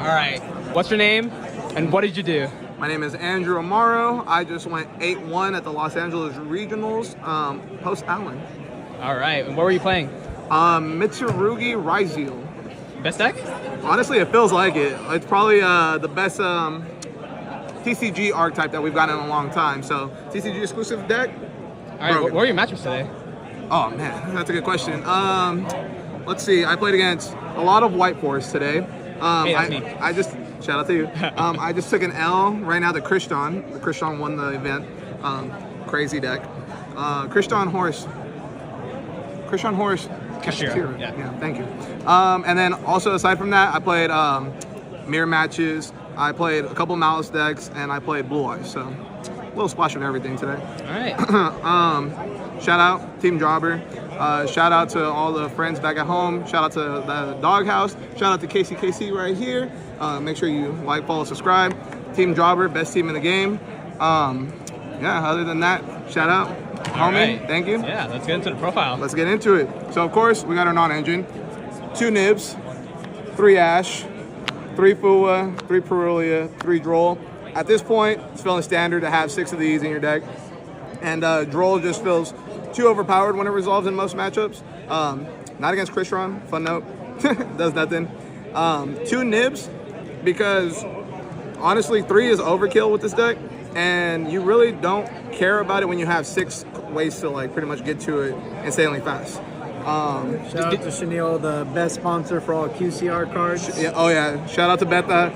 All right. What's your name and what did you do? My name is Andrew Amaro. I just went 8-1 at the Los Angeles Regionals post Allen. All right. And what were you playing? Mitsurugi Ryzeal. Best deck? Honestly, it feels like it. It's probably the best TCG archetype that we've gotten in a long time. So TCG exclusive deck. All right. What were your matchups today? Oh man, that's a good question. Let's see. I played against a lot of White Forest today. Hey, that's me. I just shout out to you. I just took an L right now. The Christian won the event. Crazy deck. Christian Horse. Cashier. Yeah, thank you. And then also aside from that, I played mirror matches. I played a couple Malice decks, and I played Blue Eyes. So a little splash of everything today. All right. Shout out Team Jobber. Shout out to all the friends back at home. Shout out to the Doghouse. Shout out to KC right here. Make sure you like, follow, subscribe. Team Jobber, best team in the game. Yeah, other than that, shout out. Homie, right. Thank you. Yeah, let's get into the profile. Let's get into it. So, of course, we got our non-engine. 2 Nibs, 3 Ash, 3 Fua, 3 Perulia, 3 Droll. At this point, it's feeling standard to have 6 of these in your deck. And Droll just feels too overpowered when it resolves in most matchups. Not against Christian, fun note. Does nothing. 2 Nibs, because honestly, 3 is overkill with this deck. And you really don't care about it when you have 6 ways to like pretty much get to it insanely fast. Shout out to Chenille, the best sponsor for all QCR cards. Oh yeah, shout out to Betha.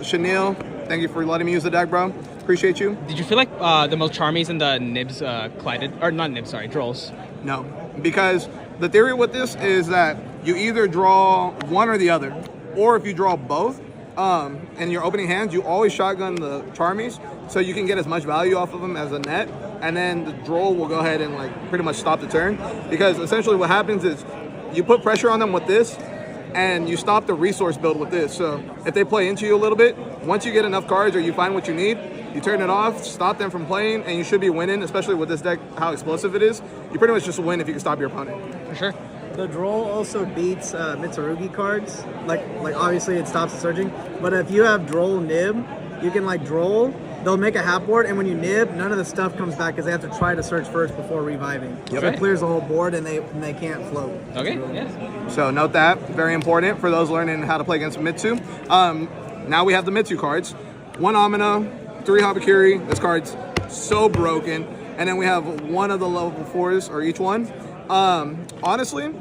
Chenille, thank you for letting me use the deck, bro. Appreciate you. Did you feel like the most charmies and the Nibs collided? Or not Nibs, sorry, Drolls. No, because the theory with this is that you either draw one or the other, or if you draw both, in your opening hands, you always shotgun the Charmies, so you can get as much value off of them as a net, and then the Droll will go ahead and like pretty much stop the turn, because essentially what happens is you put pressure on them with this, and you stop the resource build with this. So if they play into you a little bit, once you get enough cards or you find what you need, you turn it off, stop them from playing, and you should be winning, especially with this deck, how explosive it is. You pretty much just win if you can stop your opponent. For sure. The Droll also beats Mitsurugi cards. Like obviously it stops the surging. But if you have Droll Nib, you can like Droll, they'll make a half board, and when you nib, none of the stuff comes back because they have to try to search first before reviving. Yep. So it clears the whole board, and they can't float. Okay, really yeah. So note that, very important for those learning how to play against Mitsu. Now we have the Mitsu cards. 1 Amano, 3 Habakiri. This card's so broken. And then we have 1 of the level 4s, or each one. Honestly,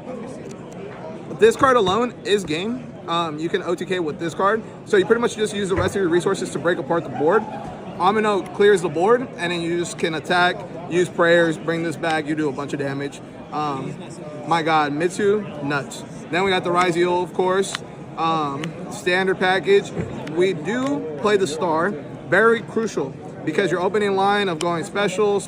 this card alone is game. You can OTK with this card. So you pretty much just use the rest of your resources to break apart the board. Amino clears the board, and then you just can attack, use prayers, bring this back, you do a bunch of damage. My god, Mitsu, nuts. Then we got the Ryzeal, of course. Standard package. We do play the Star. Very crucial, because your opening line of going special,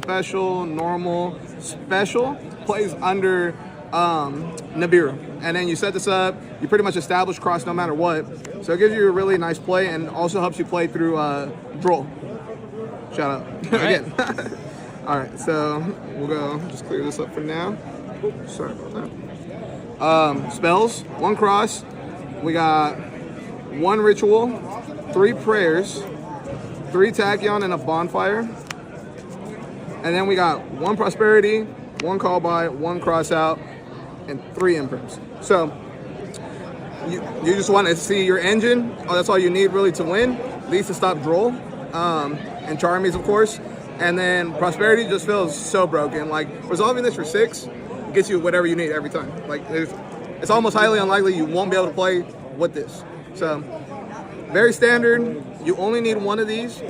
normal, special plays under Nibiru. And then you set this up, you pretty much establish cross no matter what. So it gives you a really nice play, and also helps you play through Droll. Shout out. Again. All right, so we'll go, just clear this up for now. Oops, sorry about that. Spells, 1 cross. We got 1 ritual, 3 prayers, 3 tachyon, and a bonfire. And then we got 1 prosperity, 1 call by, 1 cross out, and 3 imprims. So you just want to see your engine. Oh, that's all you need really to win. At least to stop Droll, and Charmies, of course. And then prosperity just feels so broken. Like resolving this for 6 gets you whatever you need every time. Like it's almost highly unlikely you won't be able to play with this. So very standard. You only need 1 of these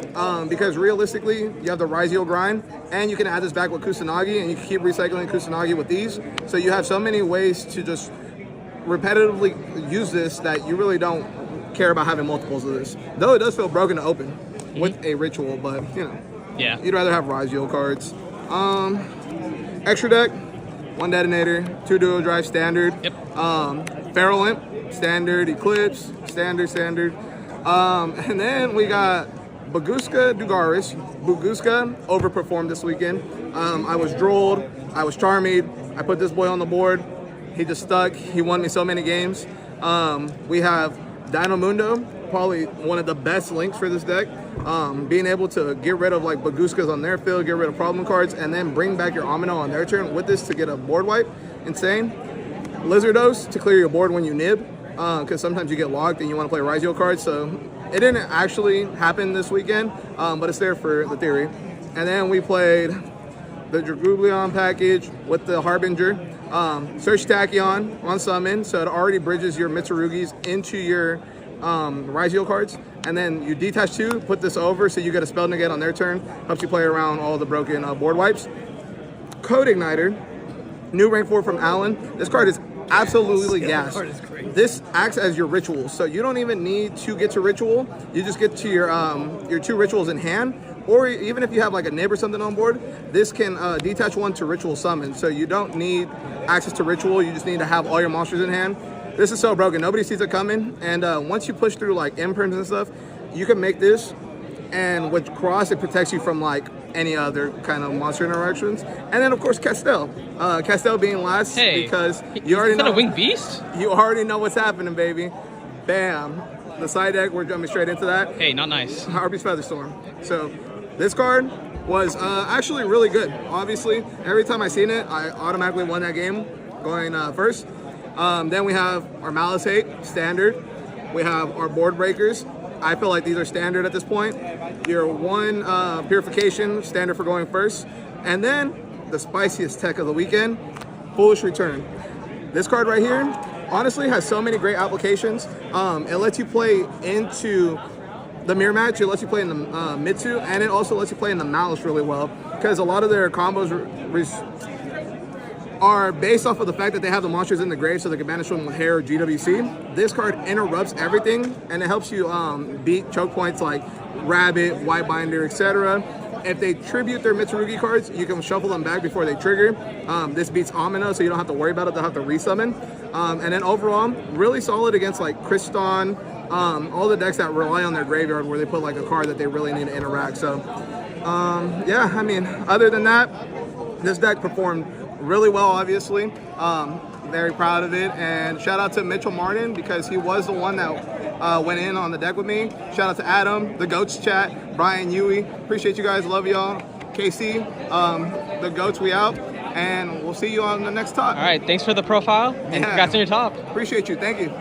because realistically, you have the Ryzeal grind, and you can add this back with Kusanagi, and you can keep recycling Kusanagi with these. So you have so many ways to just repetitively use this that you really don't care about having multiples of this. Though it does feel broken to open with a ritual, but you know, yeah, you'd rather have Ryzeal cards. Extra deck, 1 detonator, 2 duo drive standard. Yep. Feral Imp, standard. Eclipse, standard. And then we got Baguska Dugaris. Baguska overperformed this weekend. I was Drolled, I was Charmied. I put this boy on the board. He just stuck. He won me so many games. We have Dino Mundo, probably one of the best links for this deck. Being able to get rid of like Baguskas on their field, get rid of problem cards, and then bring back your Amino on their turn with this to get a board wipe. Insane. Lizardos to clear your board when you nib, because sometimes you get locked and you want to play Rizio cards. So it didn't actually happen this weekend, but it's there for the theory. And then we played the Draguglion package with the Harbinger. Search Tachyon on summon, so it already bridges your Mitsurugis into your Rizio cards. And then you detach 2, put this over, so you get a spell negate on their turn. Helps you play around all the broken board wipes. Code Igniter, new rank 4 from Alan. This card is absolutely gas. This acts as your ritual, so you don't even need to get to ritual. You just get to your 2 rituals in hand, or even if you have like a nib or something on board, this can detach 1 to ritual summon. So you don't need access to ritual. You just need to have all your monsters in hand. This is so broken. Nobody sees it coming, and once you push through like imperms and stuff, you can make this, and with cross, it protects you from like any other kind of monster interactions. And then of course Castel. Castel being last because you already know. Is that a winged beast? You already know what's happening, baby. Bam. The side deck, we're jumping straight into that. Hey, not nice. Harpy's Featherstorm. So this card was actually really good. Obviously, every time I seen it, I automatically won that game going first. Then we have our Malice Hate, standard. We have our Board Breakers. I feel like these are standard at this point. Your 1 Purification, standard for going first. And then the spiciest tech of the weekend, Foolish Return. This card right here, honestly, has so many great applications. It lets you play into the mirror match, it lets you play in the Mitsu, and it also lets you play in the Malice really well, because a lot of their combos are based off of the fact that they have the monsters in the grave, so they can banish them with hair or GWC. This card interrupts everything, and it helps you beat choke points like Rabbit, White Binder, etc. If they tribute their Mitsurugi cards, you can shuffle them back before they trigger. This beats Amino, so you don't have to worry about it. They'll have to resummon. And then overall, really solid against like Kriston, all the decks that rely on their graveyard where they put like a card that they really need to interact. So yeah, I mean, other than that, this deck performed really well, obviously. Very proud of it, and shout out to Mitchell Martin because he was the one that went in on the deck with me. Shout out to Adam, the Goats chat, Brian Yui. Appreciate you guys, love y'all. KC, the Goats, we out, and we'll see you on the next talk. All right, thanks for the profile, and congrats on your top. Appreciate you, thank you.